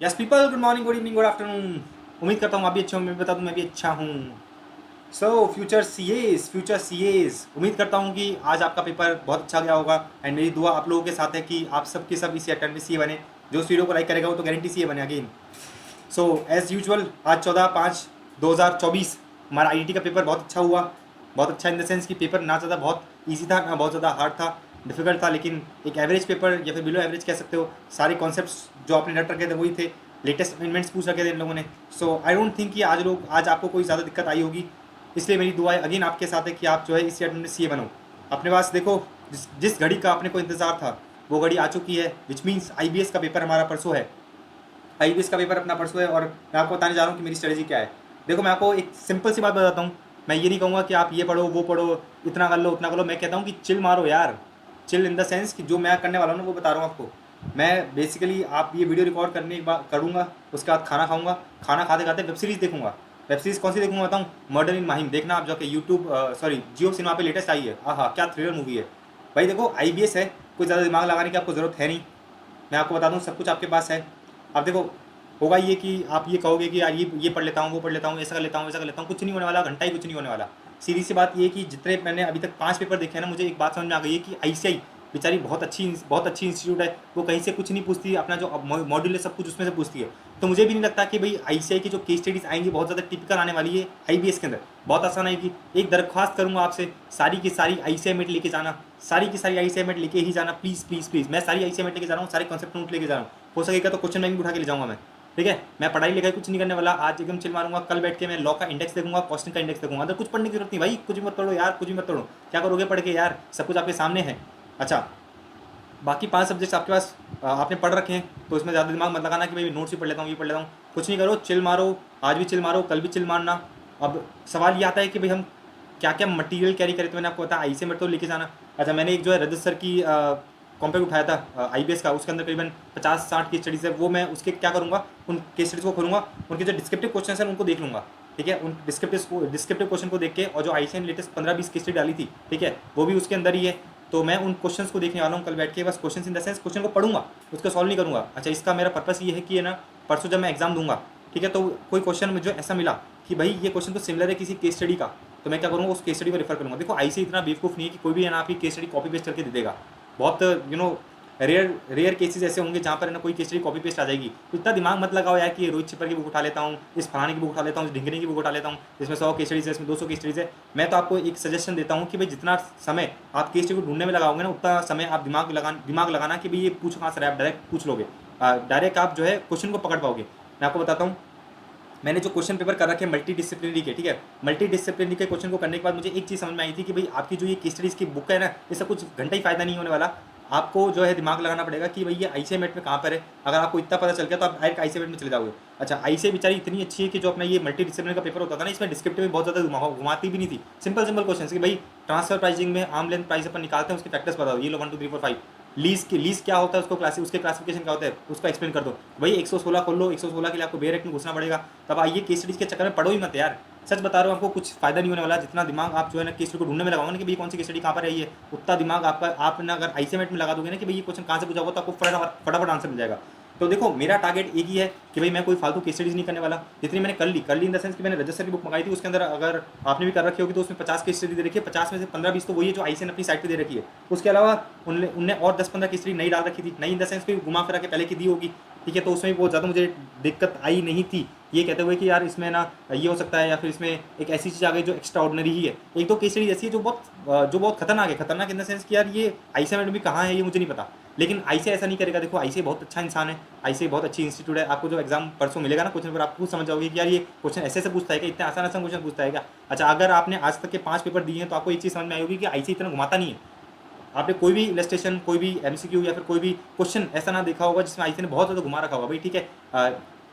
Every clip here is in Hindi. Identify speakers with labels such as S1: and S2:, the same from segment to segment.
S1: Yes people, good morning, good evening, good afternoon. उम्मीद करता हूँ आप भी अच्छे होंगे, मैं बता दूँ मैं भी अच्छा हूँ। सो फ्यूचर सीएस, उम्मीद करता हूँ कि आज आपका पेपर बहुत अच्छा गया होगा। एंड मेरी दुआ आप लोगों के साथ है कि आप सब के सब इसी अटेम्प्ट में सीए बने। जो इस वीडियो को लाइक करेगा वो तो गारंटी सीए बने अगेन। सो एज यूजुअल आज 14/5/2024 हमारा आईआईटी का पेपर बहुत अच्छा हुआ। बहुत अच्छा इन द सेंस कि पेपर ना ज़्यादा बहुत ईजी था ना बहुत ज़्यादा हार्ड था, डिफिकल्ट था, लेकिन एक एवरेज पेपर या फिर बिलो एवरेज कह सकते हो। सारे कॉन्सेप्ट्स जो आपने रट रखे थे वही थे, लेटेस्ट अमेंडमेंट्स पूछ रखे थे इन लोगों ने। सो आई डोंट थिंक कि आज आपको कोई ज़्यादा दिक्कत आई होगी। इसलिए मेरी दुआ अगेन आपके साथ है कि आप जो है इसी अटेम्प्ट में सीए बनो। अपने पास देखो, जिस घड़ी का अपने को इंतज़ार था वो घड़ी आ चुकी है, विच मीन्स आईबीएस का पेपर हमारा परसों है। आईबीएस का पेपर अपना परसों है और मैं आपको बताने जा रहा हूँ कि मेरी स्ट्रेटजी क्या है। देखो, मैं आपको एक सिंपल सी बात बताता हूँ। मैं ये नहीं कहूँगा कि आप ये पढ़ो वो पढ़ो, इतना कर लो उतना कर लो। मैं कहता हूँ कि चिल मारो यार। चिल इन द सेंस कि जो मैं करने वाला हूँ ना वो बता रहा हूँ आपको। मैं बेसिकली आप ये वीडियो रिकॉर्ड करने के बाद करूँगा, उसके बाद खाना खाऊंगा, खाना खाते खाते वेब सीरीज़ देखूंगा। वेब सीरीज़ कौन सी देखूंगा बताऊँ? मर्डर इन माहिम देखना आप जाके यूट्यूब, सॉरी जियो सिनेमा पे लेटेस्ट आई है। हाँ, क्या थ्रिलर मूवी है भाई। देखो, आईबीएस है, कोई ज़्यादा दिमाग लगाने की आपको ज़रूरत है नहीं। मैं आपको बता दूँ सब कुछ आपके पास है। अब देखो, होगा ये कि आप ये कहोगे कि यार ये पढ़ लेता हूँ वो पढ़ लेता हूँ, ऐसा कर लेता हूँ वैसा कर लेता हूँ, कुछ नहीं होने वाला, घंटा ही कुछ नहीं होने वाला। सीधी सी बात ये कि जितने मैंने अभी तक 5 पेपर देखे हैं ना, मुझे एक बात समझ में आ गई है कि आईसीआई बेचारी बहुत अच्छी इंस्टीट्यूट है। वो कहीं से कुछ नहीं पूछती, अपना जो मॉड्यूल है सब कुछ उसमें से पूछती है। तो मुझे भी नहीं लगता कि भाई आईसीआई की जो केस स्टडीज आएंगी बहुत ज़्यादा टिपिकल आने वाली है आईबीएस के अंदर। बहुत आसान आएगी। एक दरख्वास्त करूंगा आपसे, सारी की सारी आईसीआई मेट लेके जाना, सारी की सारी आईसीआई मेट लेके ही जाना, प्लीज़ प्लीज़ प्लीज़। मैं सारी आईसीआई मेट लेके जा रहा हूँ, सारे कॉन्सेप्ट नोट लेके जा रहा हूँ। हो सकेगा तो क्वेश्चन बैंक भी उठा के ले जाऊंगा मैं। ठीक है, मैं पढ़ाई लिखाई कुछ नहीं करने वाला, आज एकदम चिल मारूंगा। कल बैठ के मैं लॉ का इंडेक्स देखूंगा, कॉस्टिंग का इंडेक्स देखूंगा। अगर कुछ पढ़ने की जरूरत नहीं भाई, कुछ भी मत पढ़ो यार, कुछ भी मत पढ़ो। क्या करोगे पढ़ के यार, सब कुछ आपके सामने है। अच्छा, बाकी 5 सब्जेक्ट्स आपके पास आपने पढ़ रखे हैं, तो इसमें ज़्यादा दिमाग मत लगाना कि भाई नोट्स भी पढ़ लेता हूँ ये पढ़ लेता हूँ। कुछ नहीं करो, चिल मारो। आज भी चिल मारो, कल भी चिल मारना। अब सवाल ये आता है कि भाई हम क्या क्या मटेरियल कैरी करें। तो मैंने आपको बताया आई से मेट तो लेके जाना। अच्छा, मैंने एक जो है रजत सर की कॉम्पेक्ट उठाया था आईबीएस का, उसके अंदर करीबन 50-60 केस स्टडीज़ है। वो मैं उसके क्या करूँगा, उन केस स्टडीज़ को खोलूँगा, उनके जो डिस्क्रिप्टिव क्वेश्चन हैं उनको देख लूँगा। ठीक है, उन डिस्क्रिप्टिव क्वेश्चन को देख के, और जो आईसीएन ने लेटेस्ट 15-20 केस स्टडी डाली थी, ठीक है, वो भी उसके अंदर ही है। तो मैं उन क्वेश्चंस को देखने वाला हूँ कल बैठ के। बस questions in the sense question को पढ़ूंगा, उसको सॉल्व नहीं करूँगा। अच्छा, इसका मेरा पर्पस ये है कि है ना, परसों जब मैं एग्जाम दूंगा, ठीक है, तो कोई क्वेश्चन मुझे ऐसा मिला कि भाई ये क्वेश्चन तो सिमिलर है किसी केस स्टडी का, तो मैं क्या करूँगा, उस केस स्टडी को रेफर करूँगा। देखो, आईसी इतना बेवकूफ़ नहीं है कि कोई भी है ना आपकी केस स्टडी कॉपी पेस्ट करके दे देगा। बहुत रेयर रेयर केसेस ऐसे होंगे जहाँ पर ना कोई केस स्टडी कॉपी पेस्ट आ जाएगी। तो इतना दिमाग मत लगाओ यार कि रोहित छिपर की बुक उठा लेता हूँ, इस फलाने की बुक उठा लेता हूँ, इस ढिंगरे की बुक उठा लेता हूँ, इसमें 100 केस स्टडीज है, इसमें 200 केस स्टडीज है। मैं तो आपको एक सजेशन देता हूँ कि भाई जितना समय आप केस स्टडी को ढूंढने में लगाओगे ना, उतना समय आप दिमाग लगाना कि भाई ये पूछ कहाँ से रहा है, आप डायरेक्ट पूछ लोगे। डायरेक्ट आप जो है क्वेश्चन को पकड़ पाओगे। मैं आपको बताता हूँ, मैंने जो क्वेश्चन पेपर कर रखे हैं मल्टी डिसिप्लिनरी के, ठीक है, मल्टी डिसिप्लिनरी के क्वेश्चन को करने के बाद मुझे एक चीज़ समझ में आई थी कि भाई आपकी जो ये केस स्टडीज़ की बुक है ना, इससे कुछ घंटा ही फायदा नहीं होने वाला। आपको जो है दिमाग लगाना पड़ेगा कि भाई ये आईसीएमएट में कहाँ पर है। अगर आपको इतना पता चल गया तो आप डायरेक्ट आईसीएमएट में चले जाओगे। अच्छा, आईसीए बेचारी इतनी अच्छी है कि जो अपना ये मल्टी डिसिप्लिनरी का पेपर होता था ना, इसमें डिस्क्रिप्टिव में बहुत ज़्यादा घुमाती भी नहीं थी। सिंपल सिंपल क्वेश्चन कि भाई ट्रांसफर प्राइसिंग में आर्म लेंथ प्राइस अपन निकालते हैं, उसके फैक्टर्स बताओ, ये लो 1 2 3 4 5। लीज क्या होता है, उसके क्लासिफिकेशन क्या होता है, उसका एक्सप्लेन कर दो। भाई 116 खोल लो, 116 के लिए आपको बेयर एक्ट में घुसना पड़ेगा। तब आइए केस स्टडीज के चक्कर में पढ़ो ही मत यार। सच बता रहा हूँ आपको, कुछ फायदा नहीं होने वाला। जितना दिमाग आप जो है ना केस स्टडी को ढूंढने में लगाओगे ना कि भाई कौन सी केस स्टडी कहाँ पर है ये, उतना दिमाग आपका आप ना अगर आईसीएमएट में लगा दोगे ना कि भाई ये क्वेश्चन कहाँ से पूछा हुआ, तो आपको फटाफट आंसर मिल जाएगा। तो देखो, मेरा टारगेट एक ही है कि भाई मैं कोई फालतू केस स्टडीज नहीं करने वाला। जितनी मैंने कर ली इन द सेंस कि मैंने रजिस्टर की बुक मंगाई थी, उसके अंदर अगर आपने भी कर रखी होगी तो उसमें 50 केस स्टडी दे रखी है। 50 में से 15-20 तो वही है जो आईसीएन अपनी साइट पे दे रखी है। उसके अलावा उनने और 10-15 केस स्टडी नई डाल रखी थी, नई इन द सेंस कोई घुमा फिरा के पहले की दी होगी। ठीक है, तो उसमें बहुत ज़्यादा मुझे दिक्कत आई नहीं थी, ये कहते हुए कि यार इसमें ना ये हो सकता है, या फिर इसमें एक ऐसी चीज़ आ गई जो एक्स्ट्रा ऑर्डनरी ही है। एक दो केस स्टडी ऐसी है जो बहुत खतरनाक है। खतरनाक इन द सेंस कि यार ये आईसीएम भी कहाँ है ये मुझे नहीं पता, लेकिन आईसीए ऐसा नहीं करेगा। देखो, आईसीए बहुत अच्छा इंसान है, आईसीए बहुत अच्छी इंस्टीट्यूट है। आपको जो एग्जाम परसों मिलेगा ना क्वेश्चन पेपर, आप खुद समझ जाओगे कि यार ये क्वेश्चन ऐसे से पूछता है क्या, इतने आसान आसान क्वेश्चन पूछता है क्या। अच्छा, अगर आपने आज तक के 5 पेपर दिए हैं तो आपको एक चीज़ समझ में आई होगी कि आईसीए इतना घुमाता नहीं है। आपने कोई भी इलस्ट्रेशन, कोई भी एमसीक्यू या फिर कोई भी क्वेश्चन ऐसा ना देखा होगा जिसमें आईसीए ने बहुत ज़्यादा घुमा रखा होगा। भाई ठीक है,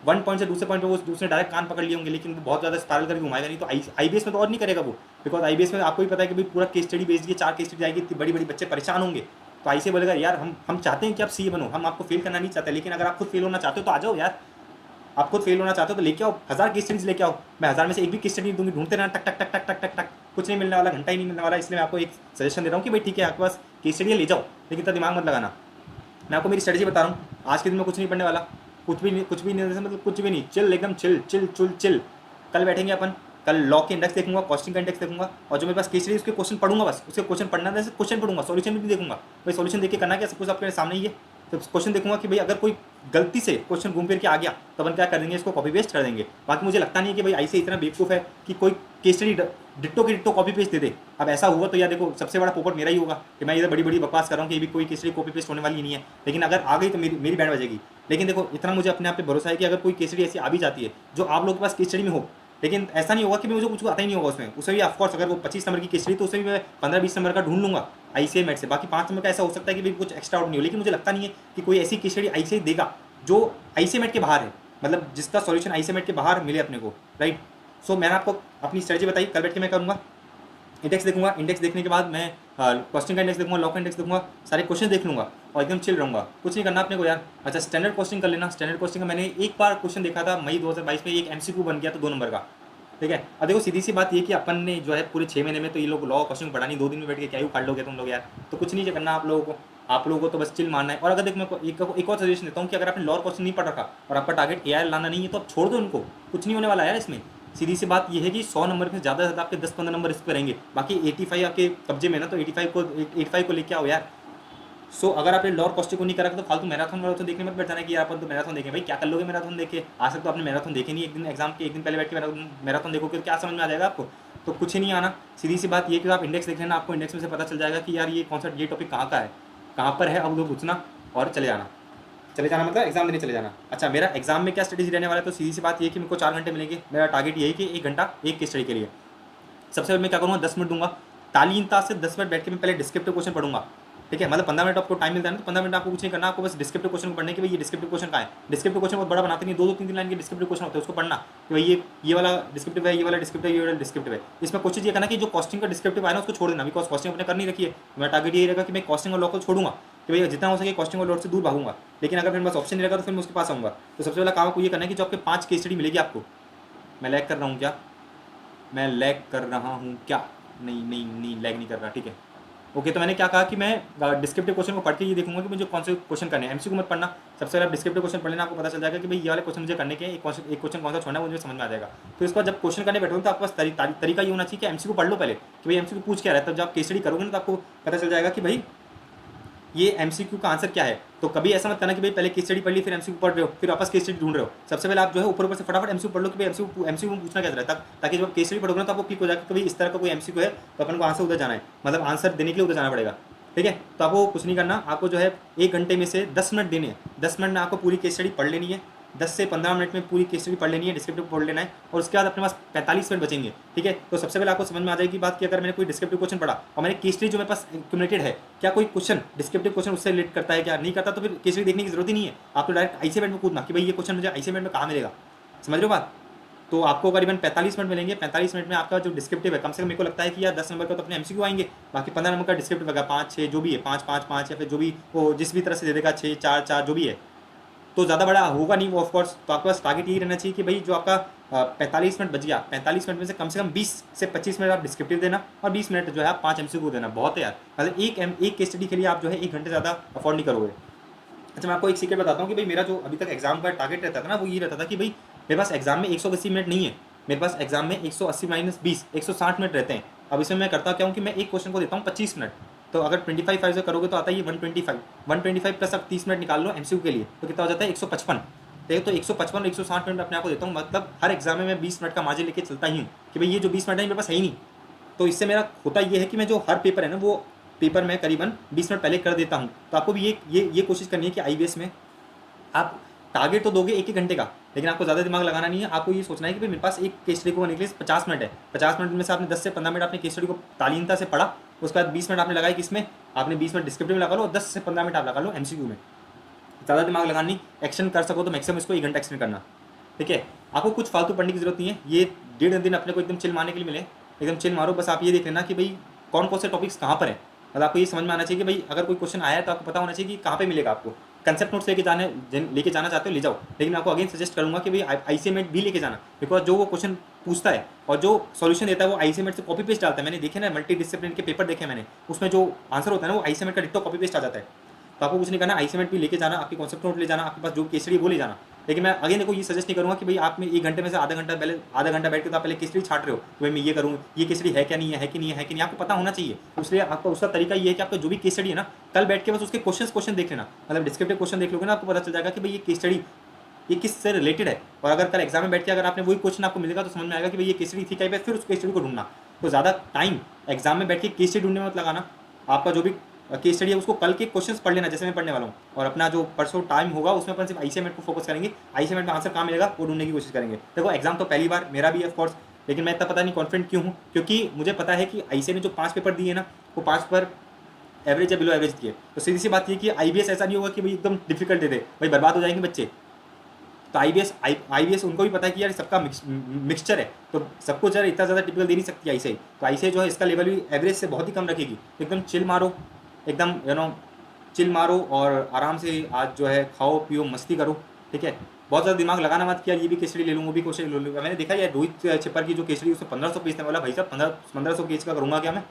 S1: वन पॉइंट से दूसरे पॉइंट पे वो दूसरे डायरेक्ट कान पकड़ लिए होंगे, लेकिन वो बहुत ज़्यादा स्पाइरल करके घुमाएगा नहीं। तो आईबीएस में तो और नहीं करेगा वो, बिकॉज आईबीएस में आपको भी पता है कि भाई पूरा केस स्टडी बेस्ड है, 4 केस स्टडी आएगी, इतनी बड़ी बड़ी बच्चे परेशान होंगे। तो आईसीए बोलेगा यार हम चाहते हैं कि आप सीए बनो, हम आपको फेल करना नहीं चाहते, लेकिन अगर आप खुद फेल होना चाहते हो तो आ जाओ यार। आप खुद फेल होना चाहते हो तो लेके आओ, 1000 केस स्टडीज लेके आओ। मैं 1000 में से एक भी केस स्टडी दूंगी, ढूंढते रहना, टक टक टक टक टक टक टक, कुछ नहीं मिलने वाला, घंटा ही नहीं मिलने वाला। इसलिए मैं आपको एक सजेशन दे रहा हूँ कि भाई ठीक है, आपके पास केस स्टडी ले जाओ, लेकिन इतना दिमाग मत लगाना। मैं आपको मेरी स्ट्रेटजी बता रहा हूँ, आज के दिन में कुछ नहीं पढ़ने वाला, कुछ भी नहीं, मतलब कुछ भी नहीं, चिल, एकदम चिल चिल चुल चिल। कल बैठेंगे अपन, कल लॉ के इंडेक्स देखूंगा, कॉस्टिंग का इंडेक्स देखूंगा, और जो मेरे पास केस उसके क्वेश्चन पढ़ूंगा, बस उसके क्वेश्चन पढ़ना है, क्वेश्चन पढ़ूंगा, सॉल्यूशन भी देखूंगा। भाई सॉल्यूशन देख के करना क्या, सब कुछ आपके सामने ही है। तो क्वेश्चन देखूंगा कि भाई अगर कोई गलती से क्वेश्चन घूम फिर के आ गया तो अपन क्या कर देंगे, इसको कॉपी पेस्ट कर देंगे। बाकी मुझे लगता नहीं है कि भाई ऐसे इतना बेवकूफ़ है कि कोई केस स्टडी डिट्टो की डिट्टो कॉपी पेस्ट दे दे। अब ऐसा हुआ तो यार देखो, सबसे बड़ा पोपट मेरा ही होगा कि मैं इधर बड़ी बड़ी बकवास कर रहा हूँ कि ये भी कोई केस स्टडी कॉपी पेस्ट होने वाली नहीं है। लेकिन अगर आ गई तो मेरी बैंड बजेगी। लेकिन देखो, इतना मुझे अपने आप पे भरोसा है कि अगर कोई केस स्टडी ऐसी आ भी जाती है जो आप लोगों के पास केस स्टडी में हो, लेकिन ऐसा नहीं होगा कि मुझे कुछ आता ही नहीं होगा उसमें भी ऑफकोर्स अगर वो 25 नंबर की केस स्टडी तो उसमें भी मैं 15-20 नंबर का ढूंढ लूंगा ICA मैट से। बाकी 5 नंबर का ऐसा हो सकता है कि भाई कुछ एक्स्ट्रा आउट नहीं हो, लेकिन मुझे लगता नहीं है कि कोई ऐसी केस स्टडी ICA देगा जो ICA मैट के बाहर है, मतलब जिसका सॉल्यूशन ICA मैट के बाहर मिले अपने को, राइट। सो मैंने आपको अपनी स्ट्रेटजी बताई, कल बैठ के मैं करूँगा, इंडेक्स देखूंगा, इंडेक्स देखने के बाद मैं क्वेश्चन का इंडेक्स देखूंगा, लॉ का इंडेक्स देखूंगा, सारे क्वेश्चन देख लूंगा और एकदम चिल रहूंगा, कुछ नहीं करना अपने को यार। अच्छा, स्टैंडर्ड क्वेश्चन कर लेना। स्टैंडर्ड क्वेश्चन का मैंने एक बार क्वेश्चन देखा था मई 2022 में, एक MCQ बन गया था 2 नंबर का, ठीक है। अब देखो सीधी सी बात ये कि अपन ने जो है पूरे 6 महीने में तो ये लोग लॉ क्वेश्चन पढ़ा नहीं, 2 दिन में बैठ के क्या ही उखाड़ लोगे तुम लोग यार। तो कुछ नहीं करना आप लोगों को, आप लोगों को तो बस चिल मारना है। और अगर देख मैं एक और सजेशन देता हूँ कि अगर आपने लॉ क्वेश्चन नहीं पढ़ रखा और आपका टारगेट AR लाना नहीं है तो आप छोड़ दो उनको, कुछ नहीं होने वाला यार इसमें। सीधी सी बात ये है कि 100 नंबर में ज़्यादा से ज़्यादा आपके 10-15 नंबर इस पर रहेंगे, बाकी 85 आपके कब्जे में ना, तो 85 को लेके आओ यार। सो अगर आपने लॉर कॉस्टिक को नहीं करा तो फालतू मैराथन देखने मत बैठ जाना कि यार अपन तो मैराथन देखें। भाई क्या कर लोगे मैराथन देखे, आज तक तो आपने मैराथन देखे नहीं, एक दिन एग्जाम के एक दिन पहले बैठ के मैराथन देखोगे तो क्या समझ में आ जाएगा आपको, तो कुछ ही नहीं आना। सीधी सी बात ये कि आप इंडेक्स देख लेना, आपको इंडेक्स में से पता चल जाएगा कि यार ये कौन सा ये टॉपिक कहाँ का है, कहाँ पर है, अब लोग पूछना और चले जाना मतलब एग्जाम देने चले जाना। अच्छा, मेरा एग्जाम में क्या स्ट्रेटेजी रहने वाला है, तो सीधी सी बात ये कि मेरे को 4 घंटे मिलेंगे। मेरा टारगेट यही कि 1 घंटा एक केस स्टडी के लिए। सबसे पहले मैं क्या करूँगा, 10 मिनट दूंगा, तालीनता से 10 मिनट बैठ के मैं पहले डिस्क्रिप्टिव क्वेश्चन पढ़ूंगा, ठीक है। मतलब 15 मिनट आपको टाइम मिलता है ना, तो 15 मिनट आपको कुछ नहीं करना, आपको बस डिस्क्रिप्टिव क्वेश्चन को पढ़ने के भाई ये डिस्क्रिप्टिव क्वेश्चन का है। डिस्क्रिप्टिव क्वेश्चन बहुत बड़ा बनाते नहीं, 2-3 लाइन के डिस्क्रिप्टिव क्वेश्चन होते हैं, उसको पढ़ना कि भाई ये वाला डिस्क्रिप्टिव है, ये वाला डिस्क्रिप्टिव है, ये वाला डिस्क्रिप्टिव है। इसमें कोशिश ये करना कि जो कॉस्टिंग का डिस्क्रिप्टिव आया ना उसको छोड़ देना, बिकॉज कॉस्टिंग अपने कर नहीं रखी है। मेरा टारगेट ये रहेगा कि मैं कॉस्टिंग और लॉ को छोड़ूंगा कि भाई जितना हो सके कॉस्टिंग और लॉ से दूर भागूंगा। लेकिन अगर मेरे पास ऑप्शन नहीं रहेगा तो फिर मैं उसके पास आऊँगा। तो सबसे पहला काम आपको ये करना है कि जो आपके 5 केस स्टडी मिलेगी आपको, मैं लैग कर रहा हूँ क्या, मैं लैग कर रहा हूँ क्या, नहीं लैग नहीं कर रहा, ठीक है ओके। तो मैंने क्या कहा कि मैं डिस्क्रिप्टिव क्वेश्चन को पढ़ के ये देखूंगा कि मुझे कौन से क्वेश्चन करने हैं। MCQ मत पढ़ना, सबसे पहले आप डिस्क्रिप्टिव क्वेश्चन पढ़ लेना, आपको पता चल जाएगा कि भाई ये वाले क्वेश्चन मुझे करने के, एक क्वेश्चन कौन सा छोड़ना है मुझे समझ में आ जाएगा। फिर उसके बाद जब क्वेश्चन करने बैठोगे तो आपके पास तरीका ये होना चाहिए कि MCQ पढ़ लो पहले कि भाई MCQ पूछ क्या रहा है, तब जब आप केस स्टडी करोगे ना तो आपको पता चल जाएगा कि भाई ये MCQ का आंसर क्या है। तो कभी ऐसा मत करना कि भाई पहले केस स्टडी पढ़ ली फिर MCQ पढ़ रहे हो, फिर वापस केस स्टडी ढूंढ रहे हो। सबसे पहले आप जो है ऊपर से फटाफट MCQ पढ़ लो कि भाई MCQ में पूछना क्या रहता है, ताकि जब केस स्टडी पढ़ोगे ना तो आपको क्लिक हो जाएगा कि भाई इस तरह का कोई MCQ है तो अपन को आंसर उधर जाना है, मतलब आंसर देने के लिए उधर जाना पड़ेगा, ठीक है। तो आपको कुछ नहीं करना, आपको जो है 1 घंटे में से 10 मिनट देने हैं। 10 मिनट में आपको पूरी केस स्टडी पढ़ लेनी है, 10 से 15 मिनट में पूरी केस स्टडी पढ़ लेनी है, डिस्क्रिप्टिव पढ़ लेना है, और उसके बाद अपने पास 45 मिनट बचेंगे, ठीक है। तो सबसे पहले आपको समझ में आ जाएगी बात कि अगर मैंने कोई डिस्क्रिप्टिव क्वेश्चन पढ़ा और मैंने केस स्टडी जो मेरे पास एक्यूमुलेटेड है, क्या कोई क्वेश्चन डिस्क्रिप्टिव क्वेश्चन उससे रिलेट करता है, क्या नहीं करता, तो फिर केस स्टडी देखने की जरूरत ही नहीं है। आपको डायरेक्ट ICA मैट में कूदना कि भाई ये क्वेश्चन मुझे ICA मैट में कहाँ मिलेगा, समझ रहे हो बात। तो आपको करीबन 45 मिनट मिलेंगे। 45 मिनट में आपका जो डिस्क्रिप्टिव है, कम से कम मेरे को लगता है कि यार 10 नंबर का तो अपने MCQ आएंगे, बाकी 15 नंबर का डिस्क्रिप्टिव होगा, 5-6 जो भी है, 5-5-5 या फिर जो भी वो जिस भी तरह से दे देगा, 6-4-4 जो भी है, तो ज़्यादा बड़ा होगा नहीं वो ऑफकोर्स। तो आपके पास टारगेट यही रहना चाहिए कि भाई जो आपका 45 मिनट बच गया, 45 मिनट में से कम 20 से 25 मिनट आप डिस्क्रिप्टिव देना और 20 मिनट जो है आप 5 MCQ देना। बहुत है यार, मतलब एक केस स्टडी के लिए आप जो है 1 घंटे ज़्यादा अफोर्ड नहीं करोगे। अच्छा, मैं आपको एक सीक्रेट बताता हूँ कि भाई मेरा जो अभी तक एग्जाम का टारगेट रहता था ना, वो ये रहता था कि भाई मेरे पास एग्जाम में 180 मिनट नहीं है, मेरे पास एग्जाम में 180 - 20 160 मिनट रहते हैं। अब इसमें मैं करता क्या हूँ कि मैं एक क्वेश्चन को देता हूँ 25 मिनट, तो अगर 25 से करोगे तो आता है ये 125 प्लस आप 30 मिनट निकाल लो MCQ के लिए, तो कितना हो जाता है 155। तो 155 और 160 मिनट अपने आप को देता हूँ, मतलब हर एग्जाम में मैं 20 मिनट का मार्जिन लेके चलता ही हूँ कि भाई ये जो 20 मिनट है मेरे पास है ही नहीं। तो इससे मेरा होता ये है कि मैं जो हर पेपर है ना, वो पेपर में करीबन 20 मिनट पहले कर देता हूँ। तो आपको भी ये कोशिश करनी है कि IBS में आप टारगेट तो दोगे 1 घंटे का, लेकिन आपको ज़्यादा दिमाग लगाना नहीं है। आपको ये सोचना है कि भाई मेरे पास एक केस स्टडी को निकले 50 मिनट है, 50 मिनट में से आपने 10 से 15 मिनट अपने केस स्टडी को तालीनता से पढ़ा, उसके बाद 20 मिनट आपने लगाए किसमें, आपने 20 मिनट डिस्क्रिप्टिव में लगा लो और 10 से 15 मिनट आप लगा लो MCQ में। ज़्यादा दिमाग लगानी, एक्शन कर सको तो मैक्सिमम इसको 1 घंटा एक्शन करना, ठीक है। आपको कुछ फालतू पढ़ने की जरूरत नहीं है, ये 1.5 दिन अपने को एकदम चिल मारने के लिए मिले, एकदम चिल मारो। बस आप ये देख लेना कि भाई कौन कौन से टॉपिक्स कहाँ पर है, मतलब आपको ये समझ में आना चाहिए कि भाई अगर कोई क्वेश्चन आया है तो आपको पता होना चाहिए कि कहाँ पे मिलेगा। आपको कंसेप्ट नोट्स लेके जाना चाहते हो ले जाओ, लेकिन मैं आपको अगेन सजेस्ट करूँगा कि भाई ICA मैट भी लेके जाना, बिकॉज जो वो क्वेश्चन पूछता है और जो सॉल्यूशन देता है वो ICA मैट से कॉपी पेस्ट डालता है। मैंने देखे ना, मल्टी डिसिप्लिन के पेपर देखे मैंने, उसमें जो आंसर होता है ना वो ICA मैट का डिट्टो कॉपी पेस्ट आ जाता है। तो आपको कुछ नहीं करना, ICA मैट भी लेके जाना, आपकी कॉन्सेप्ट नोट ले जाना, आपके पास जो केस स्टडी वो ले जाना, लेकिन मैं अगेन देखो ये सजेस्ट नहीं करूँगा कि भाई आप में 1 घंटे में से आधा घंटा बैठ के तो आप पहले केस स्टडी छाट रहे हो कि भाई मैं ये करूँ, ये केस स्टडी है क्या नहीं है, है कि नहीं है, कि नहीं, आपको पता होना चाहिए। तो इसलिए आपका उसका तरीका ये है कि आपका जो भी केस स्टडी है ना, कल बैठ के बस उसके क्वेश्चन देख लेना, मतलब डिस्क्रिप्टिव क्वेश्चन देख लोगे ना, आपको पता चल जाएगा कि भाई ये केस स्टडी ये किससे रिलेटेड है। और अगर कल एग्जाम में बैठ के अगर आपने वही क्वेश्चन आपको मिलेगा तो समझ में आएगा कि भाई ये केस स्टडी थी क्या, फिर उस केस स्टडी को ढूंढना। तो ज़्यादा टाइम एग्जाम में बैठ के केस स्टडी ढूंढने में मत लगाना। आपका जो भी केस स्टडी है उसको कल के क्वेश्चंस पढ़ लेना जैसे मैं पढ़ने वाला हूँ, और अपना जो परसों टाइम होगा उसमें अपन सिर्फ आईसीएमएट को फोकस करेंगे, आईसीएमएट में आंसर कहाँ मिलेगा वो ढूंढने की कोशिश करेंगे। देखो एग्जाम तो पहली बार मेरा भी है ऑफकोर्स, लेकिन मैं इतना पता नहीं कॉन्फिडेंट क्यों हूँ, क्योंकि मुझे पता है कि आईसीए ने जो 5 पेपर दिए ना वो 5 पर एवरेज या बिलो एवरेज दिए। तो सीधी सी बात ये कि आईबीएस ऐसा नहीं होगा कि भाई एकदम डिफिकल्ट दे दे, भाई बर्बाद हो जाएंगे बच्चे। तो आईबीएस उनको भी पता है कि यार सबका मिक्सचर है, तो सबको यार इतना ज़्यादा टिपिकल दे नहीं सकती आईसीआई। तो आईसीआई जो है इसका लेवल भी एवरेज से बहुत ही कम रखेगी। तो एकदम चिल मारो, एकदम चिल मारो और आराम से आज जो है खाओ पियो मस्ती करो, ठीक है। बहुत ज़्यादा दिमाग लगाना मत कि यार ये भी केसरी ले लूँ वो भी केसरी ले लूँगा। मैंने देखा यार रोहित छिपर की जो केसरी उसमें 1500 पेज वाला, भाई साहब 1500 पेज का करूँगा क्या मैं।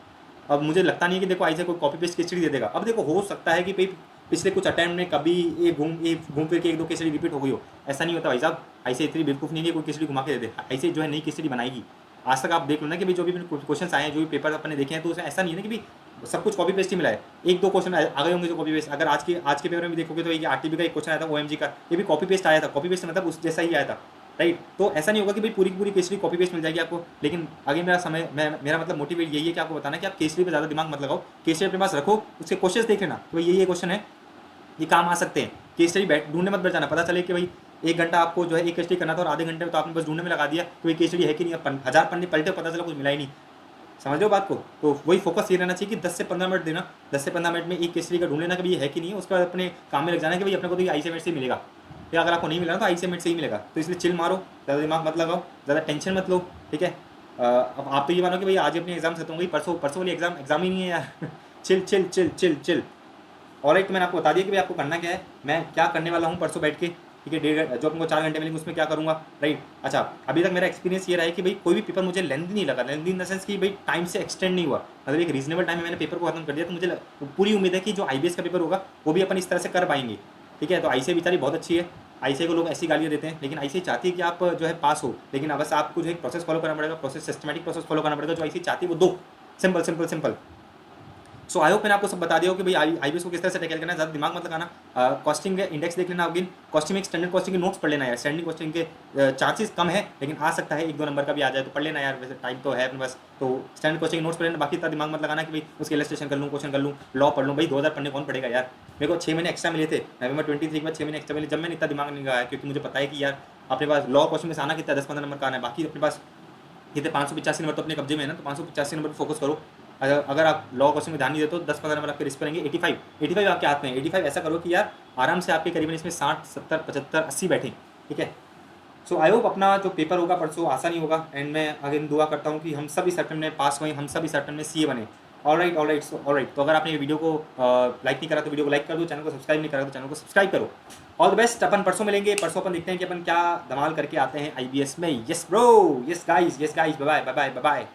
S1: अब मुझे लगता नहीं है कि देखो ऐसे कोई कॉपी पेस्ट केसरी दे देगा। अब देखो हो सकता है कि भाई पिछले कुछ अटैम्प्ट में कभी ये घूम फिर के 1-2 केसरी रिपीट हो गई हो, ऐसा नहीं होता भाई साहब। ऐसे इतनी बेवकूफ़ नहीं है कोई केसरी घुमा के दे दे, ऐसे जो है नई केसरी बनाएगी। आज तक आप देख लो ना कि भाई जो भी क्वेश्चन आए हैं, जो भी पेपर अपने देखे हैं, तो उसमें ऐसा नहीं है ना कि भाई सब कुछ कॉपी पेस्ट ही मिला है। 1-2 क्वेश्चन आ गए होंगे जो कॉपी पेस्ट। अगर आज के पेपर में भी देखोगे तो ये आरटीबी का एक क्वेश्चन आया था ओएमजी का, ये भी कॉपी पेस्ट आया था। कॉपी पेस्ट मतलब उस जैसा ही आया था, राइट। तो ऐसा नहीं होगा कि भाई पूरी की पूरी केसरी कॉपी पेस्ट मिल जाएगी आपको। लेकिन आगे मेरा मतलब मोटिवेट यही है कि आपको बताना कि आप केसरी पे ज़्यादा दिमाग मत लगाओ, केसरी अपने पास रखो, उसके क्वेश्चन देख लेना तो भाई ये क्वेश्चन है, ये काम आ सकते हैं। केस स्टडी ढूंढने मत बैठ जाना, पता चले कि भाई 1 घंटा आपको जो है एक केस स्टडी करना था और आधे घंटे में तो आपने बस ढूंढने में लगा दिया तो ये केस स्टडी है कि नहीं। 1000 पन्ने पलटे पता चला कुछ मिला ही नहीं, समझ रहे हो बात को। तो वही फोकस ये रहना चाहिए कि 10 से 15 मिनट देना, 10 से 15 मिनट में एक केस स्टडी का ढूंढ लेना कि भाई ये है कि नहीं है। उसके बाद अपने काम में लग जाना कि भाई अपने को तो ये आईसीएमएट से मिलेगा, या अगर आपको नहीं मिला तो आईसीएमएट से ही मिलेगा। तो इसलिए चिल मारो, ज़्यादा दिमाग मत लगाओ, ज़्यादा टेंशन मत लो, ठीक है। अब आप तो ये मानो कि भाई आज अपने एग्जाम खत्म हो गई, परसों वाली एग्जाम ही नहीं है यार। Chill chill chill chill chill. Alright, तो मैंने आपको बता दिया कि भाई आपको करना क्या है, मैं क्या करने वाला हूँ परसों बैठ के, ठीक है। जो आपको 4 घंटे मिलेंगे उसमें क्या करूँगा, राइट। अच्छा, अभी तक मेरा एक्सपीरियंस ये रहा है कि भाई कोई भी पेपर मुझे लेंथ नहीं लगा, लेंथ इन द सेंस कि भाई टाइम से एक्सटेंड नहीं हुआ, मतलब एक रीजनेबल टाइम में मैंने पेपर को खत्म कर दिया। तो मुझे पूरी उम्मीद है कि जो आईबीएस का पेपर होगा वो भी अपन इस तरह से कर पाएंगे, ठीक है। तो आईसीआई बेचारी बहुत अच्छी है, आईसीआई को लोग ऐसी गालियाँ देते हैं, लेकिन आईसीआई चाहती है कि आप जो है पास हो, लेकिन बस आपको जो एक प्रोसेस फॉलो करना पड़ेगा, सिस्टमेटिक प्रोसेस फॉलो करना पड़ेगा। जो आईसीआई चाहती है वो 2 सिंपल। सो आई होप मैंने आपको सब बता दिया हो कि भाई आईबीएस को किस तरह से टैकल करना है। ज़्यादा दिमाग मत लगाना। कॉस्टिंग के इंडेक्स देख लेना, अगेन कॉस्टिंग में स्टैंडर्ड कॉस्टिंग के नोट्स पढ़ लेना यार। स्टैंडर्ड कॉस्टिंग के चांसेस कम है, लेकिन आ सकता है 1-2 नंबर का भी आ जाए, तो पढ़ लेना यार, वैसे टाइम तो है अपने पास। तो स्टैंडर्ड कॉस्टिंग के नोट्स पढ़ लेना, बाकी इतना दिमाग मत लगाना कि भाई उसके इलस्ट्रेशन कर लूँ, क्वेश्चन कर लूँ, लॉ पढ़ लूँ। भाई 2000 पढ़ने कौन पड़ेगा यार। मेरे को 6 महीने एक्स्ट्रा मिले थे, नवंबर 23 के बाद 6 महीने एक्स्ट्रा मिले, जब मैंने इतना दिमाग नहीं लगाया, क्योंकि मुझे पता है कि यार अपने पास लॉ क्वेश्चन में आना कितना 10-15 नंबर का आना है, बाकी अपने पास कितने 585 नंबर तो अपने कब्जे में है ना। तो 585 नंबर पर फोकस करो। अगर आप लॉ क्वेश्चन में ध्यान नहीं देते तो 10-15 नंबर आपके रिस्क रहेंगे। 85 आपके हाथ में है। 85 ऐसा करो कि यार आराम से आपके करीबन इसमें 60, 70, 75, 80 बैठे, ठीक है। सो आई होप अपना जो पेपर होगा परसों आसान ही होगा, एंड मैं अगेन दुआ करता हूँ कि हम सभी सेक्टर में पास हुए, हम सभी सेक्टर में सीए बने। ऑलराइट। तो अगर आपने ये वीडियो को लाइक नहीं करा तो वीडियो को लाइक कर दो, चैनल को सब्सक्राइब नहीं करा तो चैनल को सब्सक्राइब करो। All the best. अपन परसों मिलेंगे, परसों अपन देखते हैं कि अपन क्या धमाल करके आते हैं आईबीएस में। Yes bro, yes guys, bye bye.